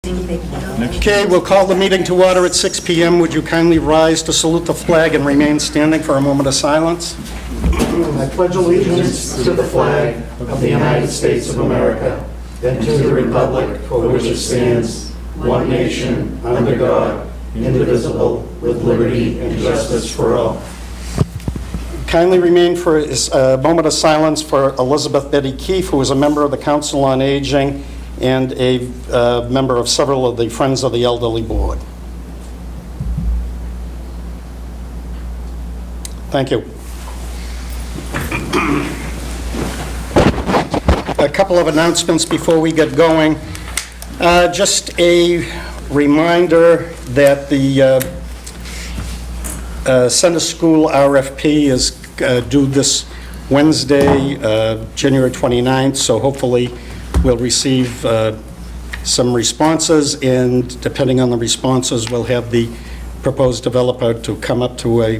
Okay, we'll call the meeting to order at 6 p.m. Would you kindly rise to salute the flag and remain standing for a moment of silence? I pledge allegiance to the flag of the United States of America and to the republic for which it stands, one nation, under God, indivisible, with liberty and justice for all. Kindly remain for a moment of silence for Elizabeth Betty Keefe, who is a member of the Council on Aging and a member of several of the Friends of the Elderly Board. Thank you. A couple of announcements before we get going. Just a reminder that the Center School RFP is due this Wednesday, January 29th, so hopefully we'll receive some responses, and depending on the responses, we'll have the proposed developer to come up to a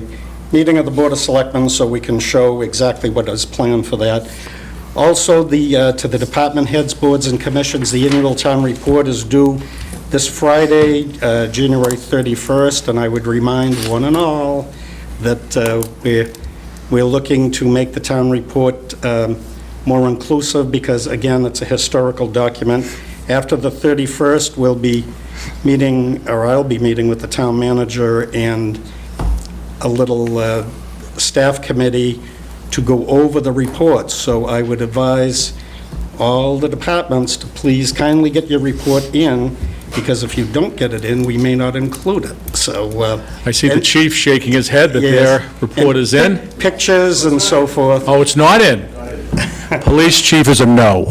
meeting of the Board of Selectmen so we can show exactly what is planned for that. Also, to the department heads, boards, and commissions, the annual town report is due this Friday, January 31st, and I would remind one and all that we're looking to make the town report more inclusive because, again, it's a historical document. After the 31st, we'll be meeting, or I'll be meeting with the town manager and a little staff committee to go over the report. So I would advise all the departments to please kindly get your report in, because if you don't get it in, we may not include it. So I see the chief shaking his head that their report is in. Pictures and so forth. Oh, it's not in. Police chief is a no.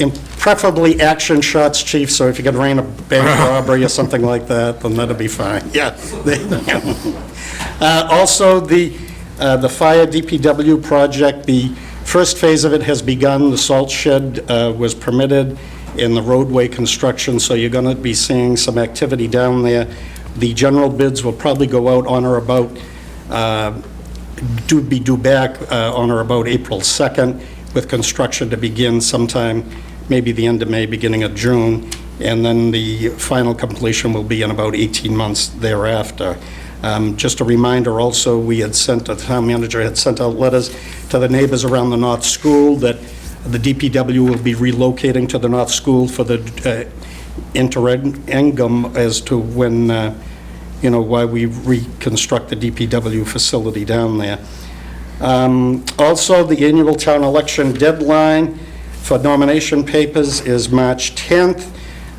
And preferably action shots, chief, so if you could arrange a bank robbery or something like that, then that'll be fine. Yeah. Also, the fire DPW project, the first phase of it has begun. The salt shed was permitted in the roadway construction, so you're going to be seeing some activity down there. The general bids will probably go out on or about, due back on or about April 2nd, with construction to begin sometime, maybe the end of May, beginning of June, and then the final completion will be in about 18 months thereafter. Just a reminder also, the town manager had sent out letters to the neighbors around the North School that the DPW will be relocating to the North School for the interregnum as to when, why we reconstruct the DPW facility down there. Also, the annual town election deadline for nomination papers is March 10th.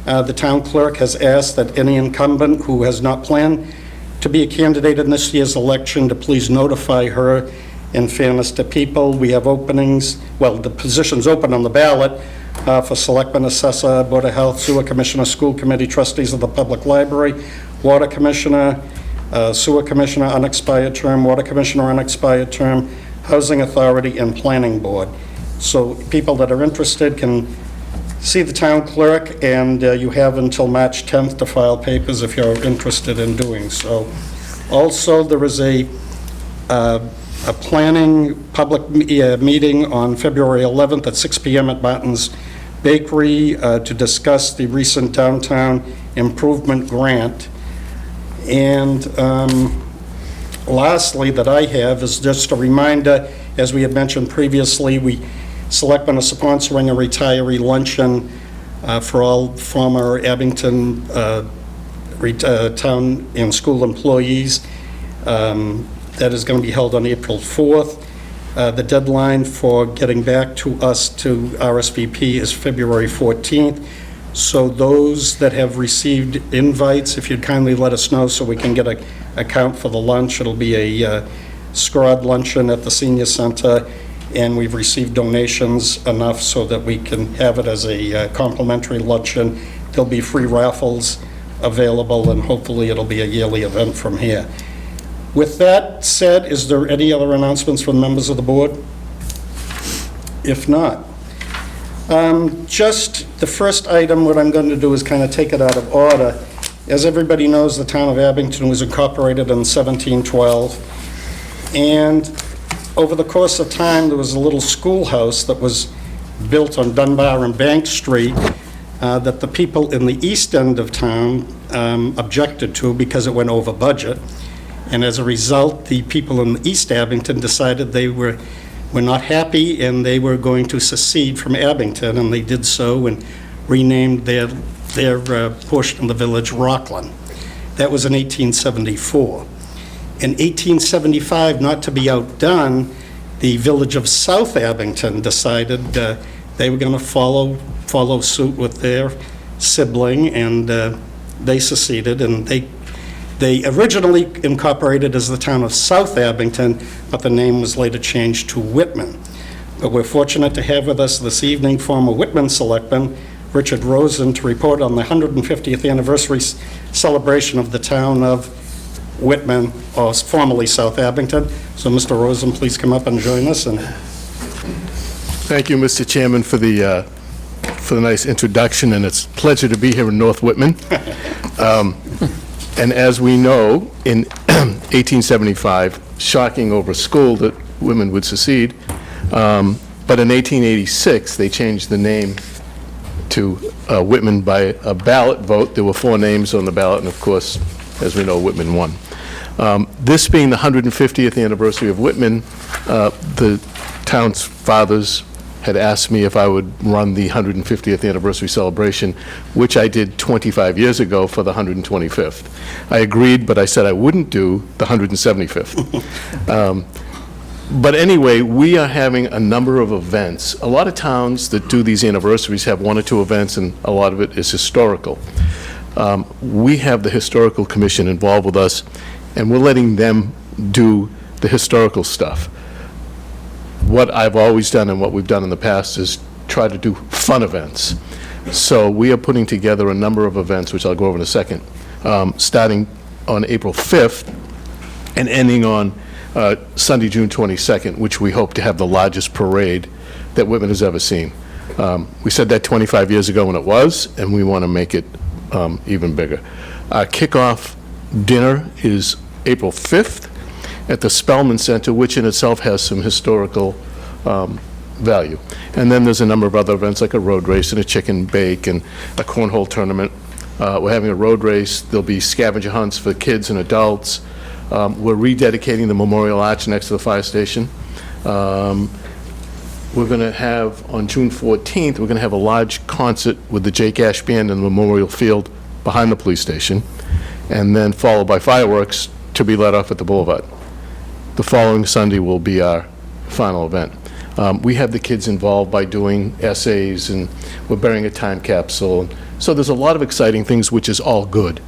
The town clerk has asked that any incumbent who has not planned to be a candidate in this year's election to please notify her. In fairness to people, we have openings, well, the position's open on the ballot for Selectmen, Assessor, Board of Health, Sewer Commissioner, School Committee, Trustees of the Public Library, Water Commissioner, Sewer Commissioner, unexpired term, Water Commissioner, unexpired term, Housing Authority, and Planning Board. So people that are interested can see the town clerk, and you have until March 10th to file papers if you're interested in doing so. Also, there is a planning public meeting on February 11th at 6 p.m. at Martin's Bakery to discuss the recent downtown improvement grant. And lastly, that I have is just a reminder, as we had mentioned previously, Selectmen are sponsoring a retiree luncheon for all former Abington town and school employees. That is going to be held on April 4th. The deadline for getting back to us to RSVP is February 14th. So those that have received invites, if you'd kindly let us know so we can get a count for the lunch. It'll be a scrod luncheon at the senior center, and we've received donations enough so that we can have it as a complimentary luncheon. There'll be free raffles available, and hopefully it'll be a yearly event from here. With that said, is there any other announcements from members of the board? If not, just the first item, what I'm going to do is kind of take it out of order. As everybody knows, the town of Abington was incorporated in 1712, and over the course of time, there was a little schoolhouse that was built on Dunbar and Bank Street that the people in the east end of town objected to because it went over budget. And as a result, the people in East Abington decided they were not happy and they were going to secede from Abington, and they did so and renamed their portion of the village Rockland. That was in 1874. In 1875, not to be outdone, the village of South Abington decided they were going to follow suit with their sibling, and they seceded, and they originally incorporated as the town of South Abington, but the name was later changed to Whitman. But we're fortunate to have with us this evening former Whitman Selectman Richard Rosen to report on the 150th anniversary celebration of the town of Whitman, or formerly South Abington. So, Mr. Rosen, please come up and join us. And Thank you, Mr. Chairman, for the nice introduction, and it's a pleasure to be here in North Whitman. And as we know, in 1875, shocking over school that women would secede, but in 1886, they changed the name to Whitman by a ballot vote. There were 4 names on the ballot, and of course, as we know, Whitman won. This being the 150th anniversary of Whitman, the town's fathers had asked me if I would run the 150th anniversary celebration, which I did 25 years ago for the 125th. I agreed, but I said I wouldn't do the 175th. But anyway, we are having a number of events. A lot of towns that do these anniversaries have 1 or 2 events, and a lot of it is historical. We have the Historical Commission involved with us, and we're letting them do the historical stuff. What I've always done and what we've done in the past is try to do fun events. So we are putting together a number of events, which I'll go over in a second, starting on April 5th and ending on Sunday, June 22nd, which we hope to have the largest parade that Whitman has ever seen. We said that 25 years ago, and it was, and we want to make it even bigger. Our kickoff dinner is April 5th at the Spellman Center, which in itself has some historical value. And then there's a number of other events like a road race and a chicken bake and a cornhole tournament. We're having a road race. There'll be scavenger hunts for kids and adults. We're rededicating the Memorial Arch next to the fire station. We're going to have, on June 14th, we're going to have a large concert with the Jake Ash Band in the Memorial Field behind the police station, and then followed by fireworks to be let off at the Boulevard. The following Sunday will be our final event. We have the kids involved by doing essays, and we're burying a time capsule. So there's a lot of exciting things, which is all good.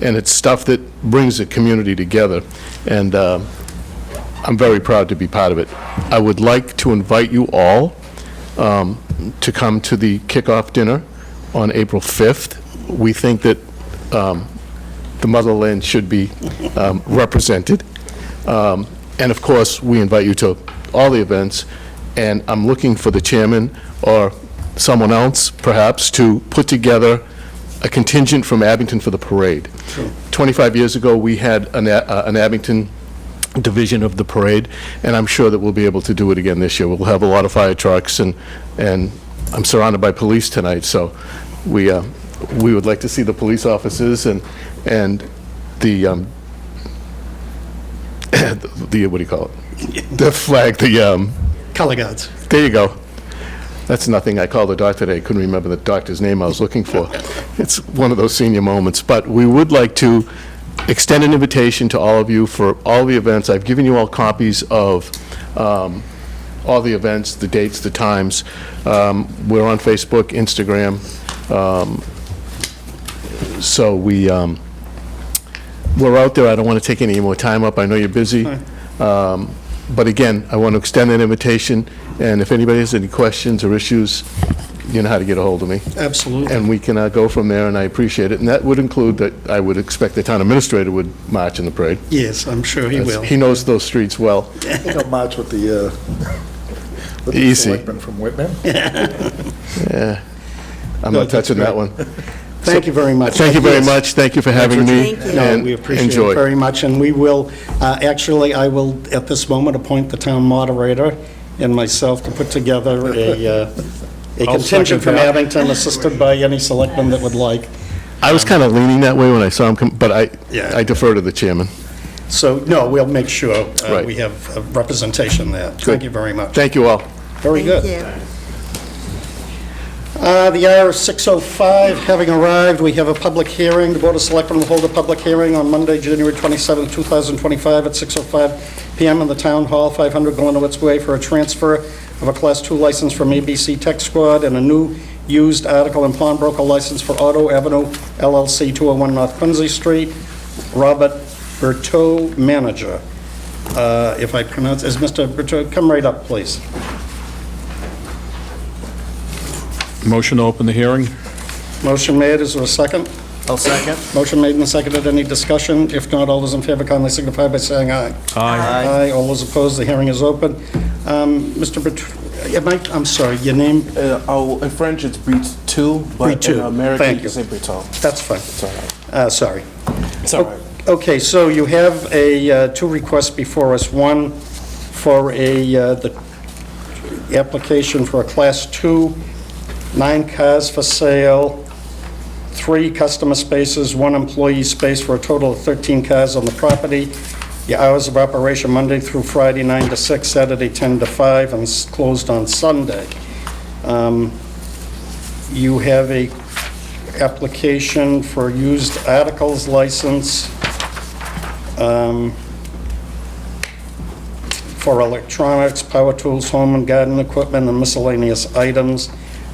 And it's stuff that brings the community together. And I'm very proud to be part of it. I would like to invite you all to come to the kickoff dinner on April 5th. We think that the motherland should be represented. And of course, we invite you to all the events, and I'm looking for the chairman or someone else, perhaps, to put together a contingent from Abington for the parade. Sure. 25 years ago, we had an Abington division of the parade, and I'm sure that we'll be able to do it again this year. We'll have a lot of fire trucks, and I'm surrounded by police tonight, so we would like to see the police officers and the what do you call it? The flag, color guards. There you go. That's nothing. I called the doctor today. Couldn't remember the doctor's name I was looking for. It's one of those senior moments. But we would like to extend an invitation to all of you for all the events. I've given you all copies of all the events, the dates, the times. We're on Facebook, Instagram. So we're out there. I don't want to take any more time up. I know you're busy. But again, I want to extend that invitation, and if anybody has any questions or issues, you know how to get a hold of me. Absolutely. And we can go from there, and I appreciate it. And that would include that I would expect the town administrator would march in the parade. Yes, I'm sure he will. He knows those streets well. He'll march with the Easy. selectmen from Whitman. Yeah. I'm No, not touching that's that one. Thank you very much. Thank you very Yes. much. Thank you for having me. Thank you. No, And we appreciate enjoy. it very much, and we will, actually, I will, at this moment, appoint the town moderator and myself to put together a contingent from Abington, assisted by any selectman that would like. I was kind of leaning that way when I saw him come, but Yeah. I defer to the chairman. So, no, we'll make sure Right. we have representation there. Thank you very much. Thank you all. Very good. Thank you. The hour is 6:05, having arrived, we have a public hearing. The Board of Selectmen will hold a public hearing on Monday, January 27, 2025, at 6:05 PM in the Town Hall, 500 Glenowitz Way, for a transfer of a Class II license from ABC Tech Squad and a new used article and pawnbroker license for Auto Avenue LLC, 201 North Quincy Street. Robert Berteau, manager. If I pronounce, is Mr. Berteau, come right up, please. Motion to open the hearing? Motion made, is there a second? I'll second. Motion made and seconded, any discussion? If not, all those in favor kindly signify by saying aye. Aye. Aye, all those opposed, the hearing is open. Mr. I'm sorry, your name? In French, it's Brito, but Brito, in American, thank you you. can say Brito. That's fine. It's all right. Sorry. It's all right. Okay, so you have two requests before us. One for the application for a Class 2, 9 cars for sale, 3 customer spaces, 1 employee space, for a total of 13 cars on the property. The hours of operation Monday through Friday, 9 to 6, Saturday 10 to 5, and it's closed on Sunday. You have a application for used articles license for electronics, power tools, home and garden equipment, and miscellaneous items,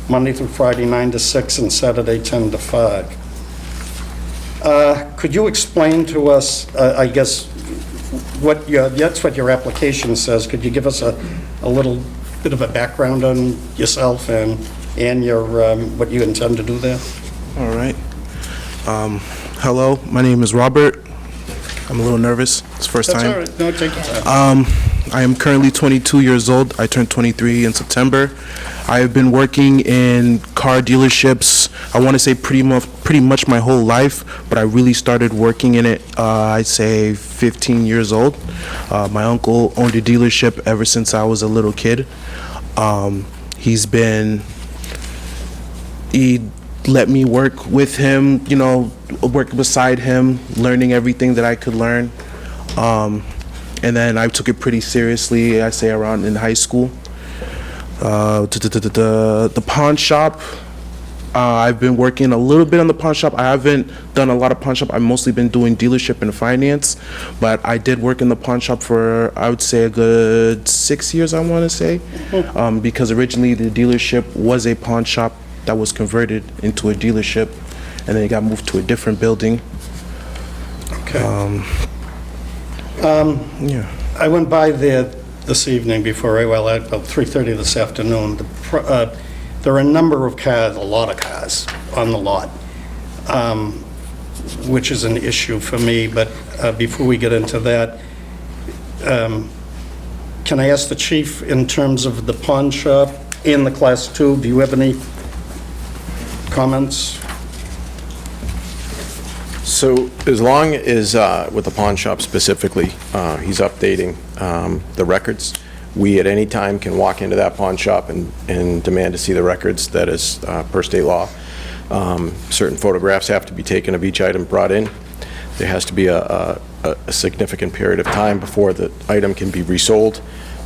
Monday through Friday, 9 to 6, and Saturday, 10 to 5. Could you explain to us, I guess, that's what your application says. Could you give us a little bit of a background on yourself and your, what you intend to do there? All right. Hello, my name is Robert. I'm a little nervous. It's the first That's time. all right. No, take your time. I am currently 22 years old. I turned 23 in September. I have been working in car dealerships, I want to say pretty much my whole life, but I really started working in it, I'd say 15 years old. My uncle owned a dealership ever since I was a little kid. He let me work with him, work beside him, learning everything that I could learn. And then I took it pretty seriously, I say around in high school. The pawn shop, I've been working a little bit on the pawn shop. I haven't done a lot of pawn shop. I've mostly been doing dealership and finance, but I did work in the pawn shop for, I would say, a good 6 years, I want to say, because originally the dealership was a pawn shop that was converted into a dealership, and then it got moved to a different building. Okay. Yeah. I went by there this evening before, about 3:30 this afternoon. There are a number of cars, a lot of cars on the lot, which is an issue for me, but before we get into that, can I ask the chief, in terms of the pawn shop and the Class 2, do you have any comments? So as long as, with the pawn shop specifically, he's updating the records, we at any time can walk into that pawn shop and demand to see the records. That is per state law. Certain photographs have to be taken of each item brought in. There has to be a significant period of time before the item can be resold.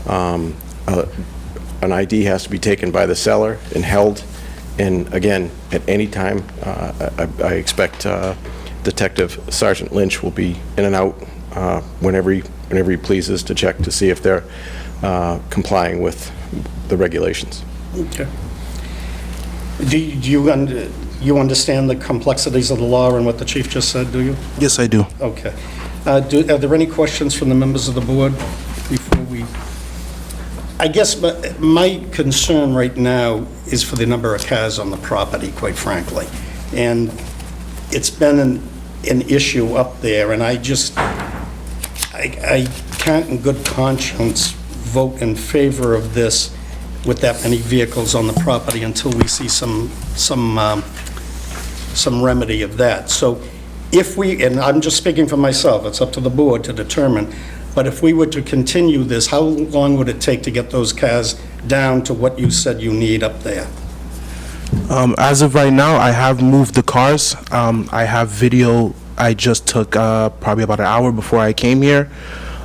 An ID has to be taken by the seller and held. And again, at any time, I expect Detective Sergeant Lynch will be in and out whenever he pleases to check to see if they're complying with the regulations. Okay. Do you understand the complexities of the law and what the chief just said, do you? Yes, I do. Okay. Are there any questions from the members of the board before we? I guess my concern right now is for the number of cars on the property, quite frankly. And it's been an issue up there, and I can't in good conscience vote in favor of this with that many vehicles on the property until we see some remedy of that. So if we, and I'm just speaking for myself, it's up to the board to determine, but if we were to continue this, how long would it take to get those cars down to what you said you need up there? As of right now, I have moved the cars. I have video I just took probably about an hour before I came here.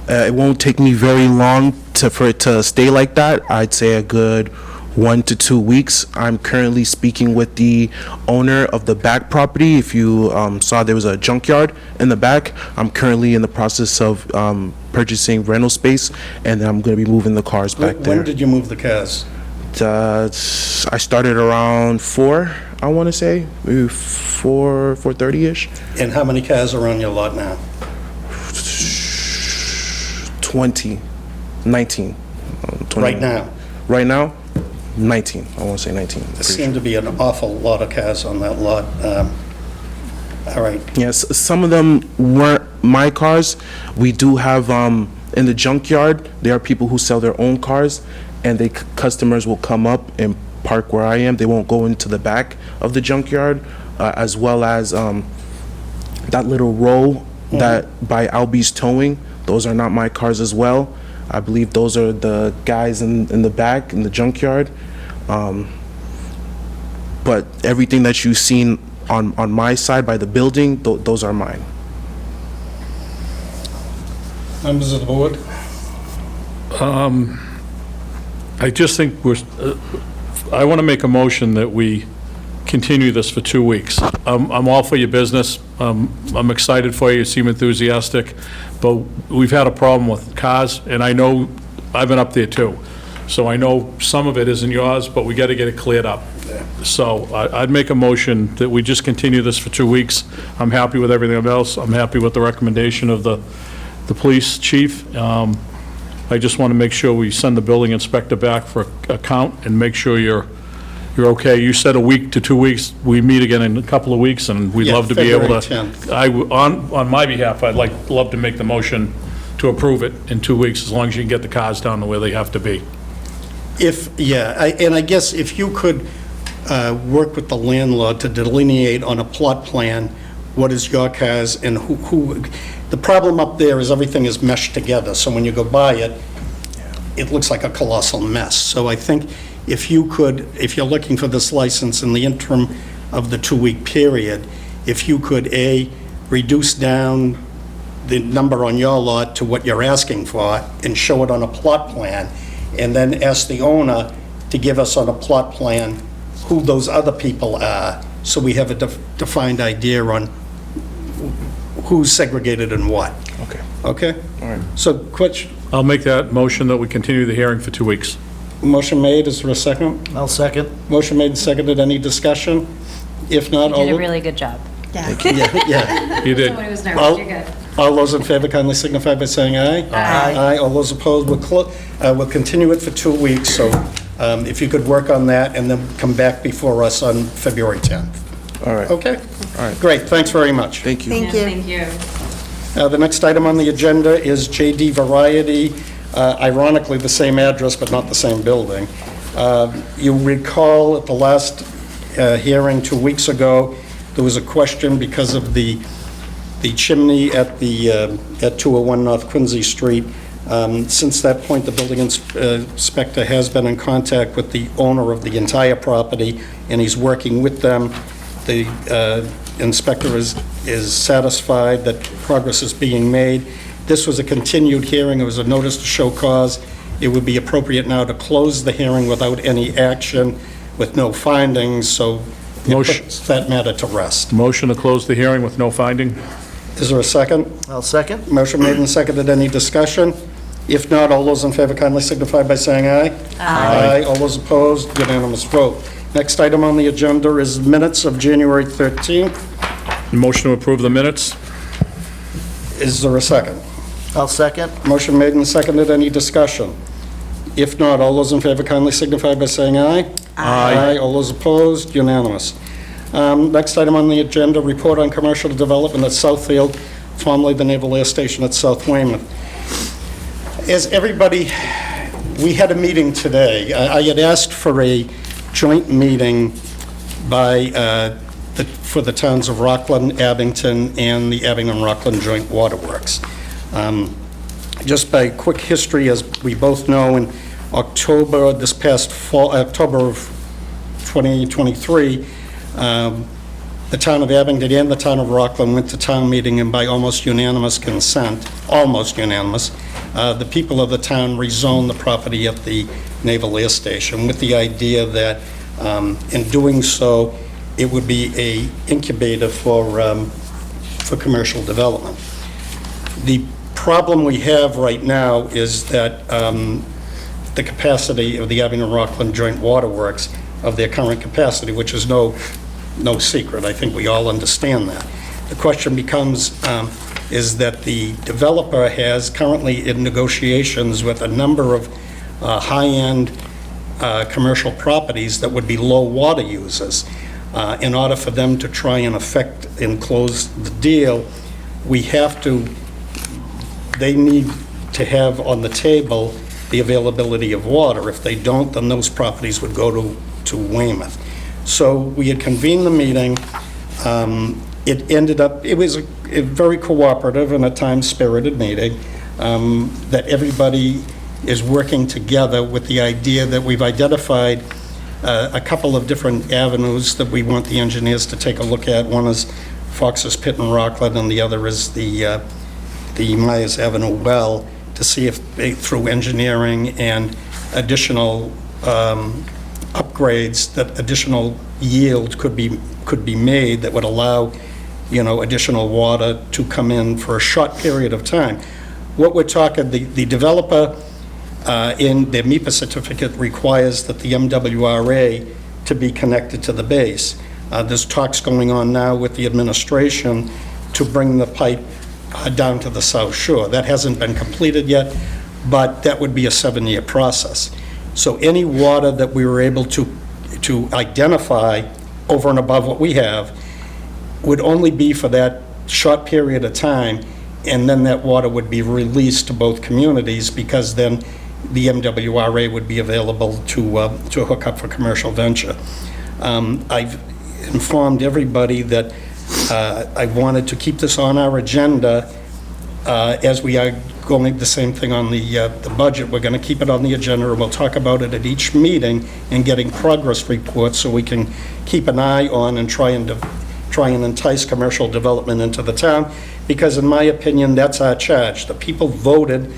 It won't take me very long for it to stay like that. I'd say a good 1 to 2 weeks. I'm currently speaking with the owner of the back property. If you saw, there was a junkyard in the back. I'm currently in the process of purchasing rental space, and I'm going to be moving the cars back there. When did you move the cars? I started around 4, I want to say, maybe 4:30-ish. And how many cars are on your lot now? 19. Right now? Right now, 19. I want to say 19. There seem to be an awful lot of cars on that lot. All right. Yes, some of them weren't my cars. We do have, in the junkyard, there are people who sell their own cars, and customers will come up and park where I am. They won't go into the back of the junkyard, as well as that little row that by Albie's Towing. Those are not my cars as well. I believe those are the guys in the back, in the junkyard. But everything that you've seen on my side by the building, those are mine. Members of the board? I just think I want to make a motion that we continue this for 2 weeks. I'm all for your business. I'm excited for you. You seem enthusiastic. But we've had a problem with cars, and I know, I've been up there too. So I know some of it isn't yours, but we got to get it cleared up. So I'd make a motion that we just continue this for 2 weeks. I'm happy with everything else. I'm happy with the recommendation of the police chief. I just want to make sure we send the building inspector back for a count and make sure you're okay. You said a week to 2 weeks. We meet again in a couple of weeks, and we'd Yeah, love to be able February to. 10th. On my behalf, I'd love to make the motion to approve it in 2 weeks, as long as you can get the cars down to where they have to be. And I guess if you could work with the landlord to delineate on a plot plan what is your cars and who, the problem up there is everything is meshed together, so when you go by it, it looks like a colossal mess. So I think if you could, if you're looking for this license in the interim of the 2-week period, if you could, A, reduce down the number on your lot to what you're asking for and show it on a plot plan, and then ask the owner to give us on a plot plan who those other people are, so we have a defined idea on who's segregated and what. Okay. Okay? All right. So, question, I'll make that motion that we continue the hearing for 2 weeks. motion made, is there a second? I'll second. Motion made and seconded, any discussion? If not, You all... did a really good job. Yeah. You did. Someone who was All- nervous, you're good. All those in favor kindly signify by saying aye. Aye. Aye, all those opposed, we'll continue it for 2 weeks, so if you could work on that and then come back before us on February 10th. All right. Okay? All right. Great, thanks very much. Thank you. Thank you. The next item on the agenda is JD Variety, ironically the same address but not the same building. You recall at the last hearing 2 weeks ago, there was a question because of the chimney at 201 North Quincy Street. Since that point, the building inspector has been in contact with the owner of the entire property, and he's working with them. The inspector is satisfied that progress is being made. This was a continued hearing. It was a notice to show cause. It would be appropriate now to close the hearing without any action, with no findings, so it Motion. puts that matter to rest. Motion to close the hearing with no finding? Is there a second? I'll second. Motion made and seconded. Any discussion? If not, all those in favor kindly signify by saying aye. Aye. All those opposed, unanimous vote. Next item on the agenda is minutes of January 13th. Motion to approve the minutes? Is there a second? I'll second. Motion made and seconded. Any discussion? If not, all those in favor kindly signify by saying aye. Aye. All those opposed, unanimous. Next item on the agenda, report on commercial development at Southfield, formerly the Naval Air Station at South Weymouth. As everybody, we had a meeting today. I had asked for a joint meeting for the towns of Rockland, Abington, and the Abington-Rockland Joint Waterworks. Just by quick history, as we both know, in October, this past fall, October of 2023, the town of Abington and the town of Rockland went to town meeting, and by almost unanimous consent, the people of the town rezoned the property at the Naval Air Station with the idea that in doing so, it would be a incubator for commercial development. The problem we have right now is that the capacity of the Abington-Rockland Joint Waterworks, of their current capacity, which is no secret. I think we all understand that. The question becomes, is that the developer has currently in negotiations with a number of high-end commercial properties that would be low water users. In order for them to try and affect and close the deal, they need to have on the table the availability of water. If they don't, then those properties would go to Weymouth. So we had convened the meeting. It was a very cooperative and at times spirited meeting, that everybody is working together with the idea that we've identified a couple of different avenues that we want the engineers to take a look at. One is Fox's Pit in Rockland, and the other is the Myers Avenue well, to see if through engineering and additional upgrades, that additional yield could be made that would allow, additional water to come in for a short period of time. What we're talking, the developer in their MEPA certificate requires that the MWRA to be connected to the base. There's talks going on now with the administration to bring the pipe down to the South Shore. That hasn't been completed yet, but that would be a 7-year process. So any water that we were able to identify over and above what we have would only be for that short period of time, and then that water would be released to both communities, because then the MWRA would be available to hook up for commercial venture. I've informed everybody that I wanted to keep this on our agenda as we are going the same thing on the budget. We're going to keep it on the agenda, and we'll talk about it at each meeting and getting progress reports so we can keep an eye on and try and entice commercial development into the town, because in my opinion, that's our charge. The people voted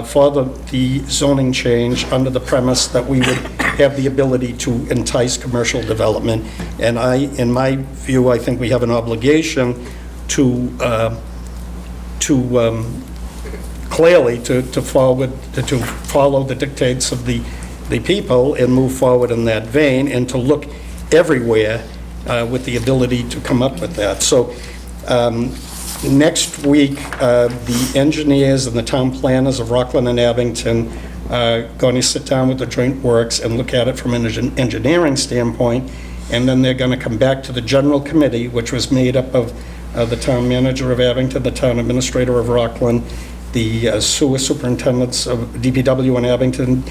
for the zoning change under the premise that we would have the ability to entice commercial development. And in my view, I think we have an obligation to clearly to follow the dictates of the people and move forward in that vein, and to look everywhere with the ability to come up with that. So next week, the engineers and the town planners of Rockland and Abington are going to sit down with the Joint Works and look at it from an engineering standpoint, and then they're going to come back to the general committee, which was made up of the town manager of Abington, the town administrator of Rockland, the sewer superintendents of DPW in Abington,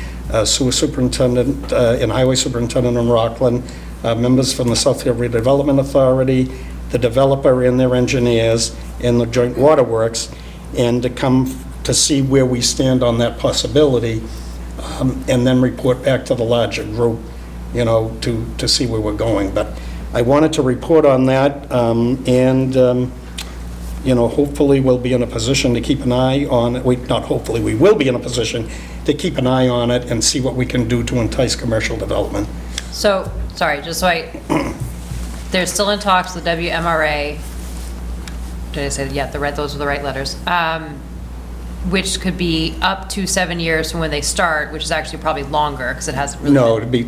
sewer superintendent and highway superintendent in Rockland, members from the Southfield Redevelopment Authority, the developer and their engineers, and the Joint Waterworks, and to come to see where we stand on that possibility, and then report back to the larger group, to see where we're going. But I wanted to report on that, and hopefully we'll be in a position to keep an eye on it. Not hopefully, we will be in a position to keep an eye on it and see what we can do to entice commercial development. So, sorry, they're still in talks with WMRA. Did I say, yeah, those are the right letters. Which could be up to 7 years from when they start, which is actually probably longer, because it hasn't really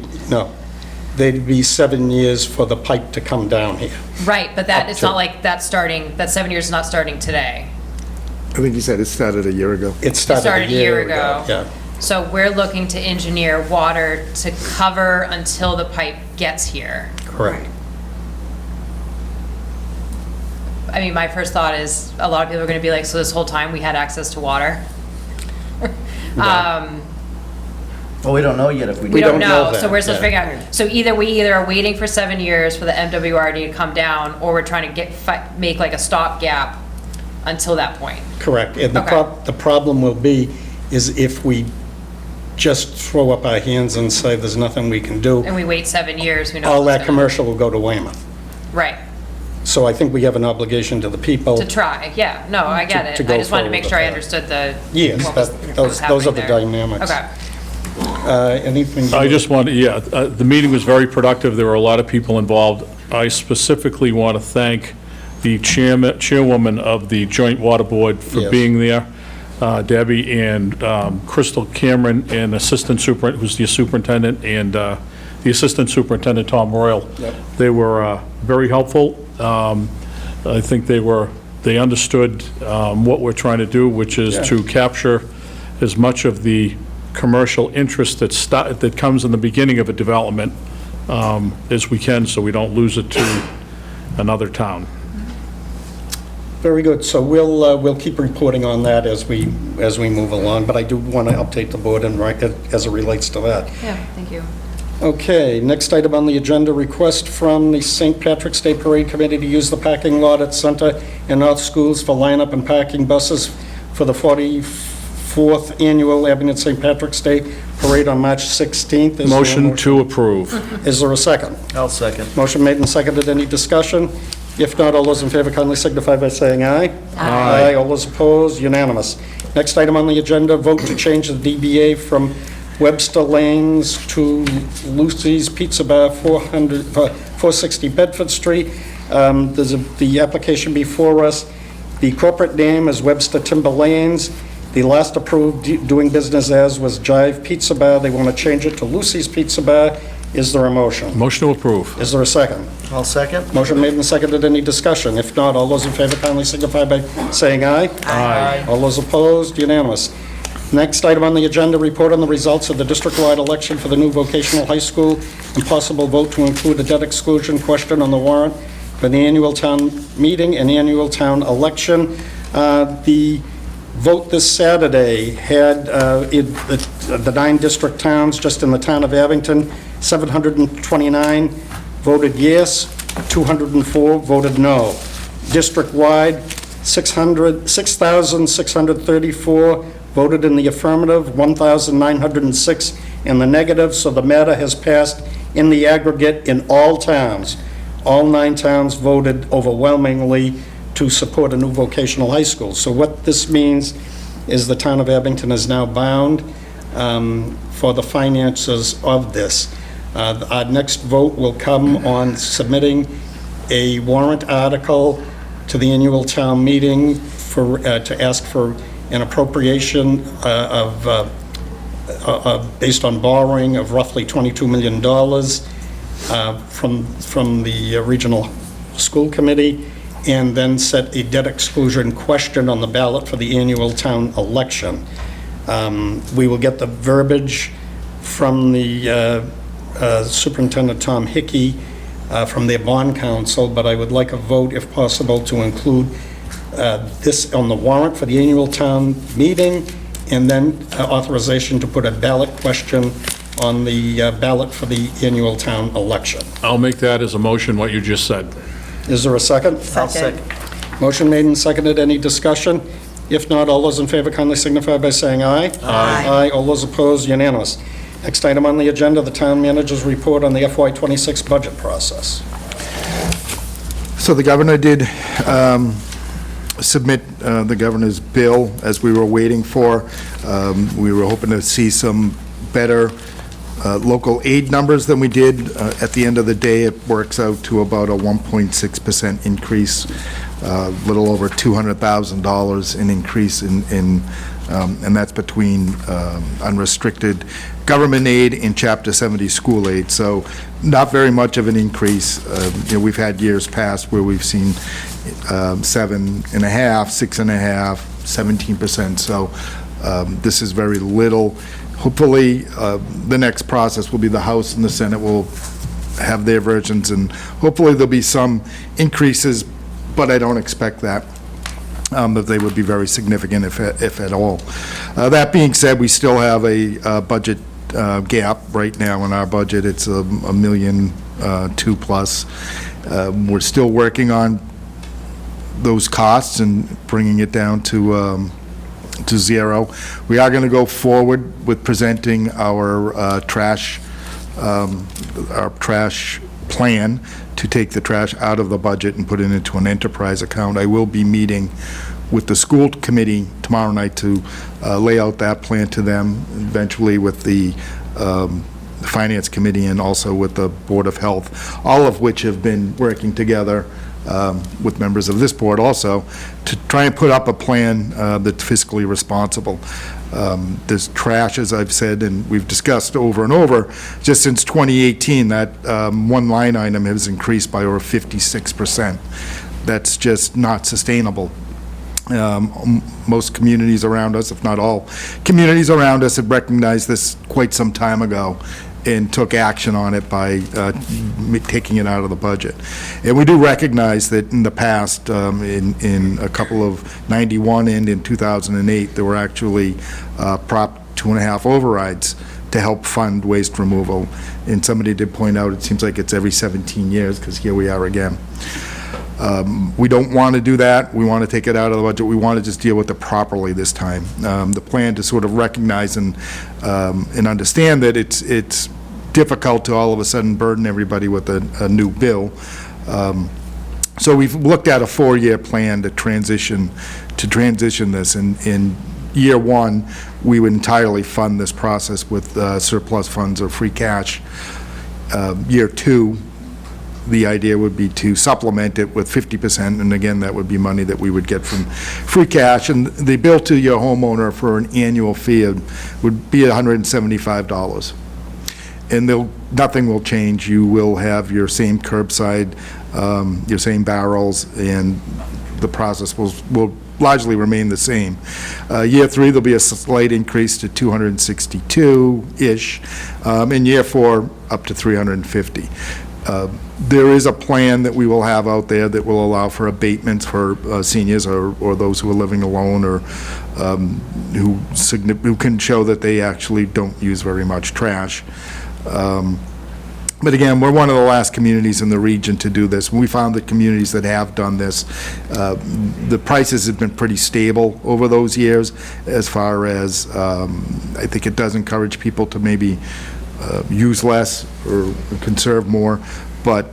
They'd be 7 years for the pipe to come down here. Right, but it's not like that 7 years is not starting today. I think you said it started a year ago. It started a year ago. Yeah. So we're looking to engineer water to cover until the pipe gets here. Correct. I mean, my first thought is, a lot of people are going to be like, so this whole time we had access to water? Well, we don't know yet if we do. We don't know, that, so we're supposed to yeah. figure out. So we either are waiting for 7 years for the MWRD to come down, or we're trying to make like a stopgap until that point. Correct. And Okay. the problem will be, is if we just throw up our hands and say there's nothing we can do. And we wait 7 years, who knows? All what's that gonna- commercial will go to Weymouth. Right, So I think we have an obligation to the people. to try, yeah, no, I get To it. go I just wanted to make forward sure I with that. understood the. Yes, what was- that- what those was are the happening there. dynamics. Okay, Anything? I just want, yeah, the meeting was very productive. There were a lot of people involved. I specifically want to thank the chairwoman of the Joint Water Board for Yes. being there, Debbie, and Crystal Cameron, and who's the superintendent, and the assistant superintendent, Tom Royal. Yep. They were very helpful. I think they understood what we're trying to do, which is to capture as much of the commercial interest that comes in the beginning of a development as we can, so we don't lose it to another town. Very good. So we'll keep reporting on that as we move along, but I do want to update the board and as it relates to that. yeah, thank you. Okay, next item on the agenda, request from the St. Patrick's Day Parade Committee to use the parking lot at Center and North Schools for lineup and parking buses for the 44th Annual Abington St. Patrick's Day Parade on March 16th. Is there a Motion to approve. Is there a second? I'll second. Motion made and seconded. Any discussion? If not, all those in favor kindly signify by saying aye. Aye. All those opposed, unanimous. Next item on the agenda, vote to change the DBA from Webster Lanes to Lucy's Pizza Bar, 460 Bedford Street. There's the application before us. The corporate name is Webster Timber Lanes. The last approved doing business as was Jive Pizza Bar. They want to change it to Lucy's Pizza Bar. Is there a motion? Motion to approve. Is there a second? I'll second. Motion made and seconded. Any discussion? If not, all those in favor kindly signify by saying aye. Aye. All those opposed, unanimous. Next item on the agenda, report on the results of the district-wide election for the new vocational high school and possible vote to include a debt exclusion question on the warrant for the annual town meeting and annual town election. The vote this Saturday had the 9 district towns, just in the town of Abington, 729 voted yes, 204 voted no. District-wide, 6,634 voted in the affirmative, 1,906 in the negative, so the matter has passed in the aggregate in all towns. All 9 towns voted overwhelmingly to support a new vocational high school. So what this means is the town of Abington is now bound for the finances of this. Our next vote will come on submitting a warrant article to the annual town meeting to ask for an appropriation based on borrowing of roughly $22 million from the regional school committee, and then set a debt exclusion question on the ballot for the annual town election. We will get the verbiage from the Superintendent Tom Hickey from their bond council, but I would like a vote, if possible, to include this on the warrant for the annual town meeting, and then authorization to put a ballot question on the ballot for the annual town election. I'll make that as a motion, what you just said. Is there a second? I'll second. Motion made and seconded. Any discussion? If not, all those in favor kindly signify by saying aye. Aye. All those opposed, unanimous. Next item on the agenda, the town manager's report on the FY26 budget process. So the governor did submit the governor's bill as we were waiting for. We were hoping to see some better local aid numbers than we did. At the end of the day, it works out to about a 1.6% increase, a little over $200,000 in increase in and that's between unrestricted government aid and Chapter 70 school aid. So not very much of an increase. We've had years past where we've seen 7.5%, 6.5%, 17%. So this is very little. Hopefully, the next process will be the House and the Senate will have their versions, and hopefully there'll be some increases, but I don't expect that. That they would be very significant, if at all. That being said, we still have a budget gap right now in our budget. It's $1.2 million plus. We're still working on those costs and bringing it down to to zero. We are going to go forward with presenting our trash plan to take the trash out of the budget and put it into an enterprise account. I will be meeting with the school committee tomorrow night to lay out that plan to them, eventually with the Finance Committee and also with the Board of Health, all of which have been working together with members of this board also to try and put up a plan that's fiscally responsible. There's trash, as I've said, and we've discussed over and over, just since 2018, that one line item has increased by over 56%. That's just not sustainable. Most communities around us, if not all communities around us, have recognized this quite some time ago and took action on it by taking it out of the budget. And we do recognize that in the past, in a couple of 91 and in 2008, there were actually Prop 2.5 overrides to help fund waste removal. And somebody did point out, it seems like it's every 17 years, because here we are again. We don't want to do that. We want to take it out of the budget. We want to just deal with it properly this time. The plan to sort of recognize and understand that it's difficult to all of a sudden burden everybody with a new bill. So we've looked at a 4-year plan to transition this. In year one, we would entirely fund this process with surplus funds or free cash. Year two, the idea would be to supplement it with 50%, and again, that would be money that we would get from free cash. And the bill to your homeowner for an annual fee would be $175. And nothing will change. You will have your same curbside, your same barrels, and the process will largely remain the same. Year three, there'll be a slight increase to 262-ish. In year four, up to 350. There is a plan that we will have out there that will allow for abatements for seniors or those who are living alone or who can show that they actually don't use very much trash. But again, we're one of the last communities in the region to do this. We found that communities that have done this, the prices have been pretty stable over those years as far as, I think it does encourage people to maybe use less or conserve more. But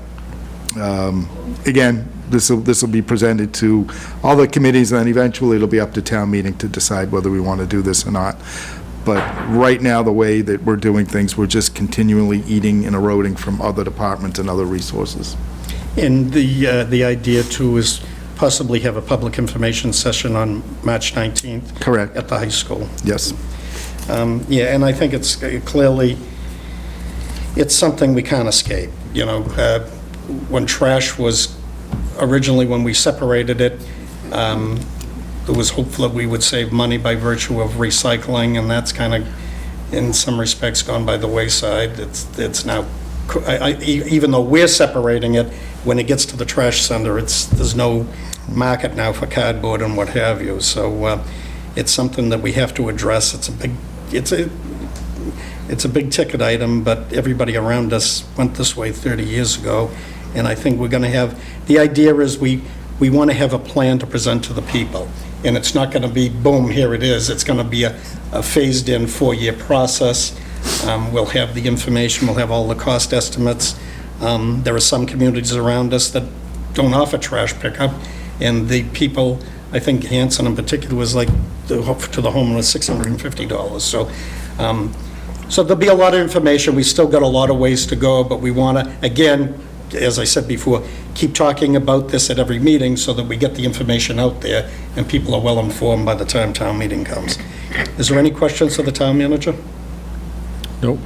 again, this will be presented to all the committees, and then eventually it'll be up to town meeting to decide whether we want to do this or not. But right now, the way that we're doing things, we're just continually eating and eroding from other departments and other resources. And the idea, too, is possibly have a public information session on March 19th. Correct. At the high school. Yes. Yeah, and I think it's clearly, it's something we can't escape. You know, when trash was, originally when we separated it, there was hope that we would save money by virtue of recycling, and that's kind of, in some respects, gone by the wayside. It's now, even though we're separating it, when it gets to the trash center, there's no market now for cardboard and what have you. So it's something that we have to address. It's a big ticket item, but everybody around us went this way 30 years ago, and I think we're going to have, the idea is we want to have a plan to present to the people, and it's not going to be, boom, here it is. It's going to be a phased-in 4-year process. We'll have the information, we'll have all the cost estimates. There are some communities around us that don't offer trash pickup, and the people, I think Hanson in particular, was like, to the homeowner, $650. So there'll be a lot of information. We still got a lot of ways to go, but we want to, again, as I said before, keep talking about this at every meeting so that we get the information out there and people are well informed by the time town meeting comes. Is there any questions for the town manager? Nope.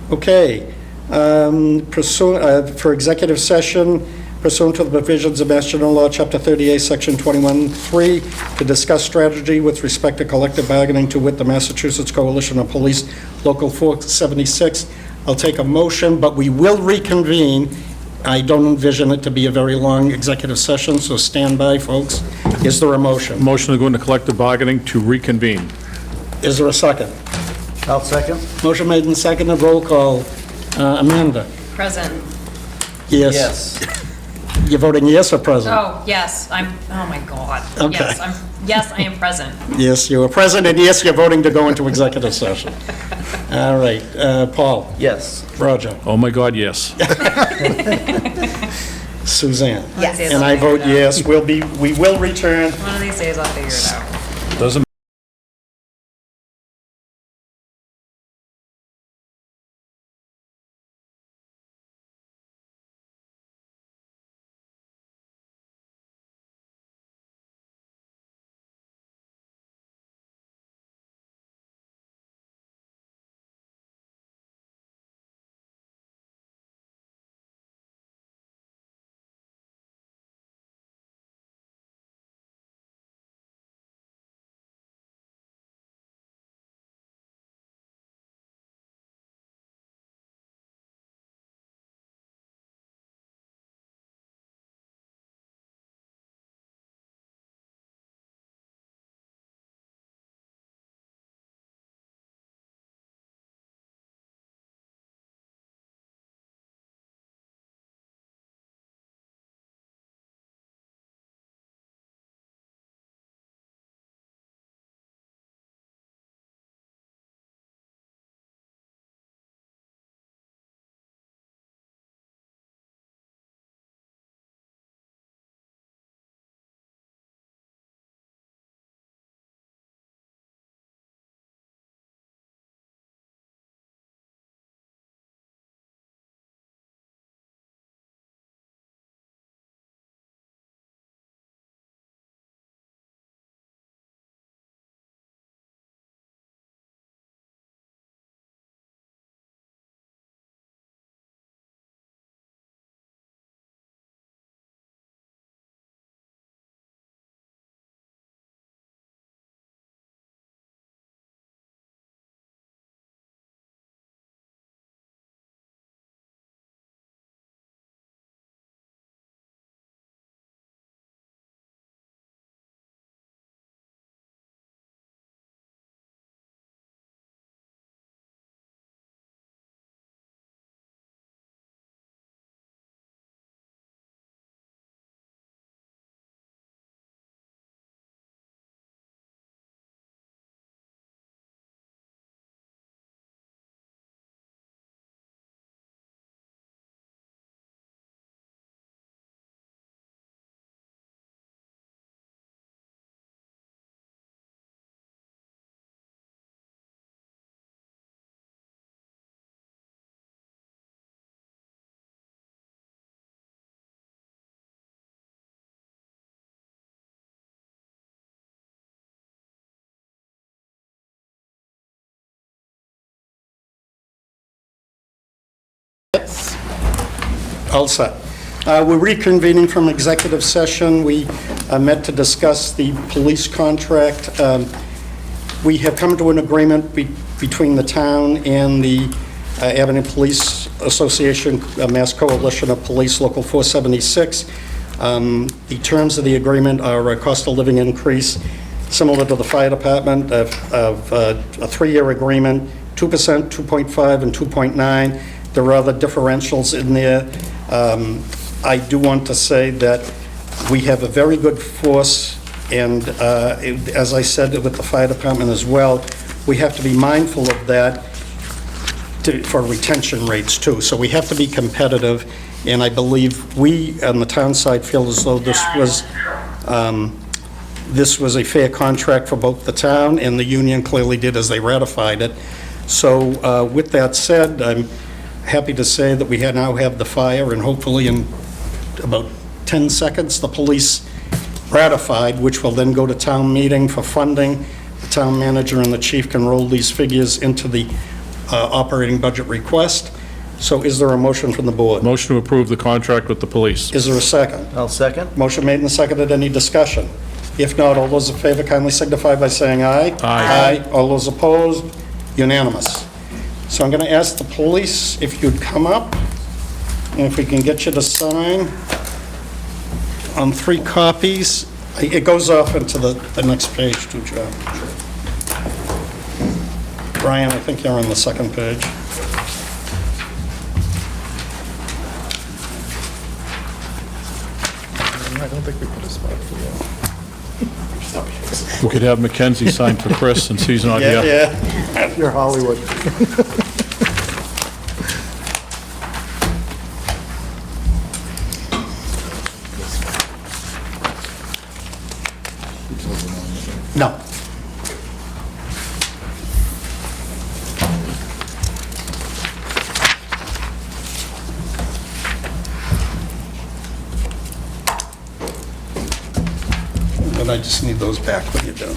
Okay. For executive session, pursuant to the provisions of Mass General Law, Chapter 38, Section 21-3, to discuss strategy with respect to collective bargaining, to wit, the Massachusetts Coalition of Police, Local 476. I'll take a motion, but we will reconvene. I don't envision it to be a very long executive session, so stand by, folks. Is there a motion? Motion to go into collective bargaining to reconvene. Is there a second? I'll second. Motion made and seconded. Roll call. Amanda? Present. Yes. You're voting yes or present? Oh, yes, oh my God. Okay. Yes, I am present. Yes, you are present, and yes, you're voting to go into executive session. All right, Paul? Yes. Roger? Oh, my God, yes. Suzanne? Yes. And I vote yes. We will return. One of these days I'll figure it out. Doesn't All set. We're reconvening from executive session. We met to discuss the police contract. We have come to an agreement between the town and the Abington Police Association, Mass Coalition of Police, Local 476. The terms of the agreement are a cost of living increase similar to the fire department of a 3-year agreement, 2%, 2.5, and 2.9. There are other differentials in there. I do want to say that we have a very good force, and as I said with the fire department as well, we have to be mindful of that for retention rates too. So we have to be competitive, and I believe we on the town side feel as though this was a fair contract for both the town and the union clearly did as they ratified it. So with that said, I'm happy to say that we now have the fire, and hopefully in about 10 seconds, the police ratified, which will then go to town meeting for funding. The town manager and the chief can roll these figures into the operating budget request. So is there a motion from the board? motion to approve the contract with the police. Is there a second? I'll second. Motion made and seconded. Any discussion? If not, all those in favor kindly signify by saying aye. Aye. Aye. All those opposed? Unanimous. So I'm going to ask the police if you'd come up, and if we can get you to sign on 3 copies. It goes off into the next page too, Joe. Brian, I think you're on the second page. think we put a spot for that. We could have Mackenzie sign for Chris since he's not here. Yeah. You're Hollywood. No. But I just need those back when you're done.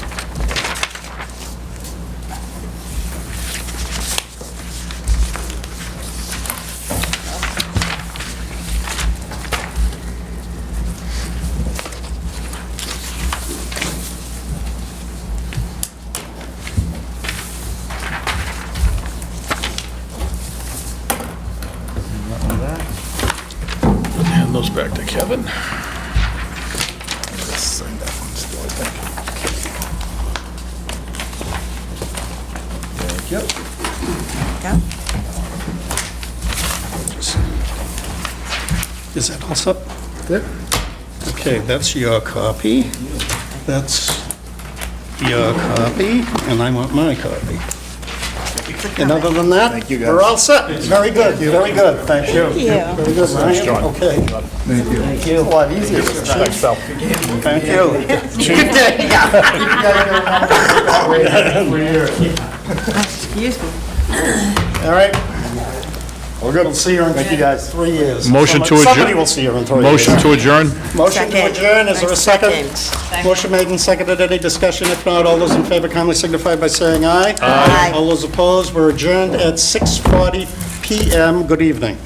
Hand those back to Kevin. Sign that one still, I think. Thank you. Is that all set? Okay, that's your copy. That's your copy, and I want my copy. And other than that, Thank you, guys. we're all set. Very good, very good. Thank you. Very good, Ryan. Okay. Thank you. Thank you. A lot easier. Thanks, Phil. Thank you. Good Excuse me. All right. We're good. We'll see you in 3 years. Motion to adjourn. Somebody will see you in 3 years. Motion to adjourn? Motion to Second. adjourn, is there a second? Second. Motion made and seconded, any discussion? If not, all those in favor kindly signify by saying aye. Aye. All those opposed, we're adjourned at 6:40 PM. Good evening.